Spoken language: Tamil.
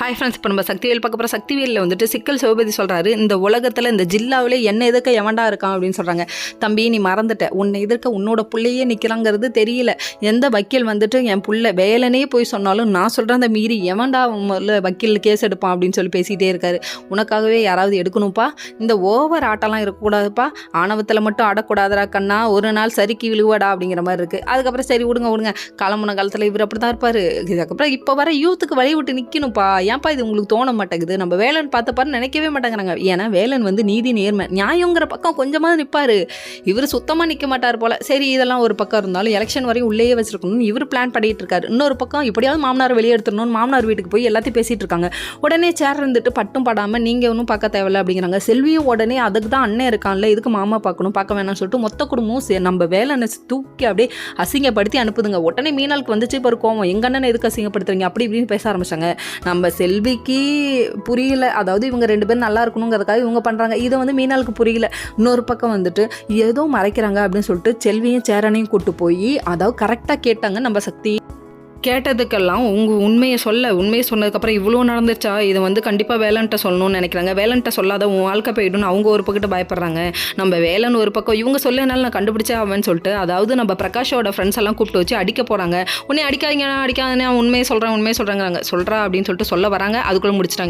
ஹாய் ஃப்ரெண்ட்ஸ், இப்போ நம்ம சக்திவேல் பார்க்க போகிற சக்திவேலில் வந்துட்டு சிக்கல் சிவபதி சொல்கிறாரு, இந்த உலகத்தில் இந்த ஜில்லாவிலே என்ன எதிர்க்க எவன்டா இருக்கான் அப்படின்னு சொல்கிறாங்க. தம்பி, நீ மறந்துட்ட, உன்னை எதிர்க்க உன்னோட பிள்ளையே நிற்கிறாங்கிறது தெரியல. எந்த வக்கீல் வந்துட்டு என் பிள்ளை வேலனே போய் சொன்னாலும் நான் சொல்கிறேன் அந்த மீறி எவன்டா முதல்ல வக்கீல் கேஸ் எடுப்பான் அப்படின்னு சொல்லி பேசிகிட்டே இருக்காரு. உனக்காகவே யாராவது எடுக்கணும்ப்பா, இந்த ஓவர் ஆட்டெல்லாம் இருக்கக்கூடாதுப்பா, ஆணவத்தில் மட்டும் ஆடக்கூடாதரா கண்ணா, ஒரு நாள் சரிக்கு விழுவாடா அப்படிங்கிற மாதிரி இருக்குது. அதுக்கப்புறம் சரி விடுங்க கிளம்புன காலத்தில் இவர் அப்படி தான் இருப்பார். இதுக்கப்புறம் இப்போ வர யூத்துக்கு வழி விட்டு நிற்கணும்ப்பா, ஏன்ப்பா இது உங்களுக்கு தோண மாட்டேங்குது, நம்ம வேலன் பார்த்தப்பாரு நினைக்கவே மாட்டேங்கிறாங்க. ஏன்னா வேலன் வந்து நீதி நேர்மை நியாயங்கிற பக்கம் கொஞ்சமாக நிற்பார், இவர் சுத்தமாக நிற்க மாட்டார் போல். சரி, இதெல்லாம் ஒரு பக்கம் இருந்தாலும் எலெக்ஷன் வரையும் உள்ளேயே வச்சிருக்கணும்னு இவர் பிளான் பண்ணிட்டு இருக்காரு. இன்னொரு பக்கம் இப்படியாவது மாமனார் வெளியே எடுத்துடணும்னு மாமனார் வீட்டுக்கு போய் எல்லாத்தையும் பேசிட்டு இருக்காங்க. உடனே சேர் இருந்துட்டு பட்டும் படாமல் நீங்கள் ஒன்றும் பார்க்க தேவையில்ல அப்படிங்கிறாங்க. செல்வியும் உடனே அதுக்கு தான் அண்ணன் இருக்கான்ல, இதுக்கு மாமா பார்க்க வேணாம்னு சொல்லிட்டு மொத்த குடும்பமும் நம்ம வேலனை தூக்கி அப்படியே அசிங்கப்படுத்தி அனுப்புதுங்க. உடனே மீனாளுக்கு வந்துச்சு இப்போ கோவம், எங்க அண்ணனை எதுக்கு அசிங்கப்படுத்துறீங்க அப்படி இப்படின்னு பேச ஆரம்பிச்சாங்க. நம்ம செல்விக்கு புரியல, அதாவது இவங்க ரெண்டு பேரும் நல்லா இருக்கணுங்கிறதுக்காக இவங்க பண்ணுறாங்க. இதை வந்து மீனாளுக்கு புரியல. இன்னொரு பக்கம் வந்துட்டு ஏதோ மறைக்கிறாங்க அப்படின்னு சொல்லிட்டு செல்வியும் சேரனையும் கூட்டு போய் அதாவது கரெக்டாக கேட்டாங்க நம்ம சக்தி. கேட்டதுக்கெல்லாம் உண்மையை சொன்னதுக்கப்புறம் இவ்வளோ நடந்துச்சா, இதை வந்து கண்டிப்பாக வேலன்ட்ட சொல்லணும்னு நினைக்கிறாங்க. வேலன்ட்ட சொல்லாத உன் வாழ்க்கை போயிடும்னு அவங்க ஒரு பக்கத்து பயப்படுறாங்க. நம்ம வேலன் ஒரு பக்கம் இவங்க சொல்லனால நான் கண்டுபிடிச்சே ஆவேன்னு சொல்லிட்டு அதாவது நம்ம பிரகாஷோட ஃப்ரெண்ட்ஸ் எல்லாம் கூப்பிட்டு வச்சு அடிக்க போகிறாங்க. உடனே அடிக்காதீங்க உண்மையை சொல்கிறாங்க சொல்கிறா அப்படின்னு சொல்லிட்டு சொல்ல வராங்க. அதுக்குள்ளே முடிச்சிட்டாங்க.